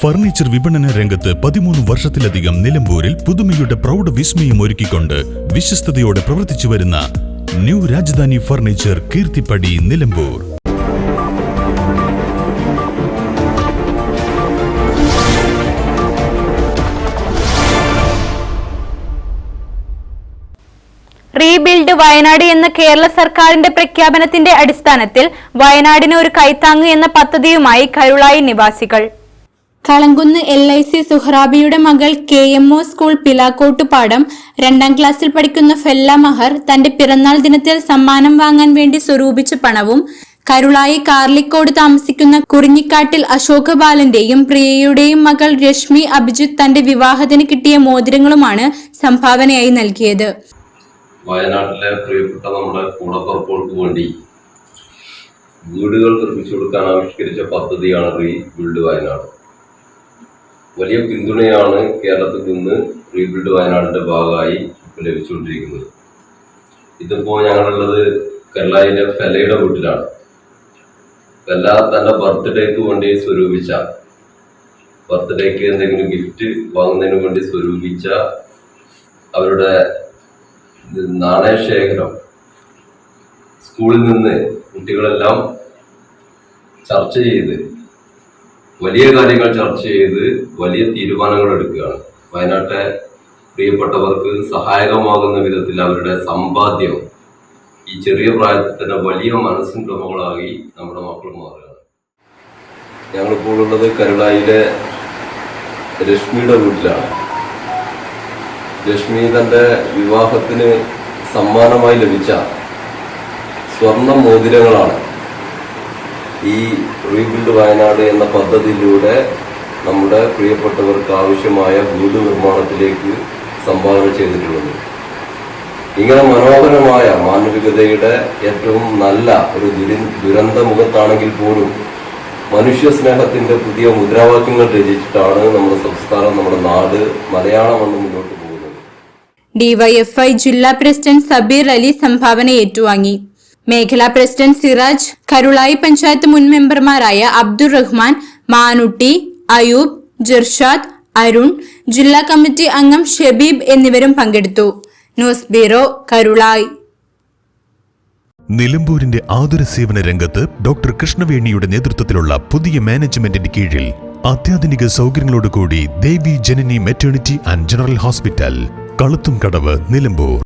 Furniture വിപണന രംഗത്ത് 13 വർഷത്തിലധികം നിലമ്പൂരിൽ പുതുമയുടെ പ്രൗഢ വിസ്മയം ഒരുക്കിക്കൊണ്ട് വിശ്വസ്തയോടെ പ്രവർത്തിച്ചു വരുന്ന new Rajadhani furniture Keerthippadi Nilambur. Rebuild Wayanad എന്ന കേരള സർക്കാരിന്റെ പ്രഖ്യാപനത്തിന്റെ അടിസ്ഥാനത്തിൽ വയനാടിന് ഒരു കൈത്താങ്ങ് എന്ന പദ്ധതിയുമായി കരുളായി നിവാസികൾ. കളങ്കുന്ന് LIC സുഹ്റാബിയുടെ മകൾ KMO സ്കൂൾ പിലാക്കോട്ടുപാടം 2ാം ക്ലാസ്സിൽ പഠിക്കുന്ന ഫെല്ല മഹർ തന്റെ പിറന്നാൾ ദിനത്തിൽ സമ്മാനം വാങ്ങാൻ വേണ്ടി സ്വരൂപിച്ച പണവും കരുളായി കാർലിക്കോട് താമസിക്കുന്ന കുറിഞ്ഞിക്കാട്ടിൽ അശോക് ബാലന്റെയും പ്രിയയുടെയും മകൾ രശ്മി അഭിജിത്ത് തന്റെ വിവാഹത്തിന് കിട്ടിയ മോതിരങ്ങളുമാണ് സംഭാവനയായി നൽകിയത്. വയനാട്ടിലെ പ്രിയപ്പെട്ട നമ്മുടെ കൂടപ്പുറപ്പുകൾക്ക് വേണ്ടി വീടുകൾ നിർമ്മിച്ചു കൊടുക്കാൻ ആവിഷ്കരിച്ച പദ്ധതിയാണ് റീബിൽഡ് വയനാട്. വലിയ പിന്തുണയാണ് കേരളത്തിൽ നിന്ന് റീബിൽഡ് വയനാടിന്റെ ഭാഗമായി ലഭിച്ചുകൊണ്ടിരിക്കുന്നത്. ഇതിപ്പോ ഞങ്ങളുള്ളത് കേരളയിലെ ഫെലയുടെ വീട്ടിലാണ്. ഫെല തന്റെ ബർത്ത്ഡേക്ക് വേണ്ടി സ്വരൂപിച്ച, ബർത്ത്ഡേക്ക് എന്തെങ്കിലും ഗിഫ്റ്റ് വാങ്ങുന്നതിന് വേണ്ടി സ്വരൂപിച്ച അവരുടെ നാണയശേഖരം സ്കൂളിൽ നിന്ന് കുട്ടികളെല്ലാം ചർച്ച ചെയ്ത്, വലിയ കാര്യങ്ങൾ ചർച്ച ചെയ്ത് വലിയ തീരുമാനങ്ങൾ എടുക്കുകയാണ്. വയനാട്ടെ പ്രിയപ്പെട്ടവർക്ക് സഹായകമാകുന്ന വിധത്തിൽ അവരുടെ സമ്പാദ്യം ഈ ചെറിയ പ്രായത്തിൽ തന്നെ വലിയ മനസ്സിൻ്റെ ഉടമകളായി നമ്മുടെ മക്കൾ മാറുകയാണ്. ഞങ്ങളിപ്പോൾ ഉള്ളത് കരുളായിലെ രശ്മിയുടെ വീട്ടിലാണ്. രശ്മി തൻ്റെ വിവാഹത്തിന് സമ്മാനമായി ലഭിച്ച സ്വർണ്ണ മോതിരങ്ങളാണ് ഈ റീബിൽഡ് വയനാട് എന്ന പദ്ധതിയിലൂടെ നമ്മുടെ പ്രിയപ്പെട്ടവർക്ക് ആവശ്യമായ വീട് നിർമ്മാണത്തിലേക്ക് സംഭാവന ചെയ്തിട്ടുള്ളത്. ഇങ്ങനെ മനോഹരമായ മാനവികതയുടെ ഏറ്റവും നല്ല ഒരു ദുരന്ത മുഖത്താണെങ്കിൽ പോലും മനുഷ്യ സ്നേഹത്തിന്റെ പുതിയ മുദ്രാവാക്യങ്ങൾ രചിച്ചിട്ടാണ് നമ്മുടെ സംസ്ഥാനം, നമ്മുടെ നാട്, മലയാളം എന്ന് മുന്നോട്ട് പോകുന്നത്. DYFI ജില്ലാ പ്രസിഡന്റ് സബീർ അലി സംഭാവന ഏറ്റുവാങ്ങി. മേഖലാ പ്രസിഡന്റ് സിറാജ്, കരുളായി പഞ്ചായത്ത് മുൻ മെമ്പർമാരായ അബ്ദുൾ റഹ്മാൻ, മാനുട്ടി, അയൂബ്, ജിർഷാദ്, അരുൺ, ജില്ലാ കമ്മിറ്റി അംഗം ഷബീബ് എന്നിവരും പങ്കെടുത്തു. News bureau, Karulai. നിലമ്പൂരിന്റെ ആതുര സേവന രംഗത്ത് ഡോക്ടർ കൃഷ്ണവേണിയുടെ നേതൃത്വത്തിലുള്ള പുതിയ മാനേജ്മെന്റിന്റെ കീഴിൽ അത്യാധുനിക സൗകര്യങ്ങളോടുകൂടി Devi Janani maternity and general hospital, Kaluthumkadavu, Nilambur.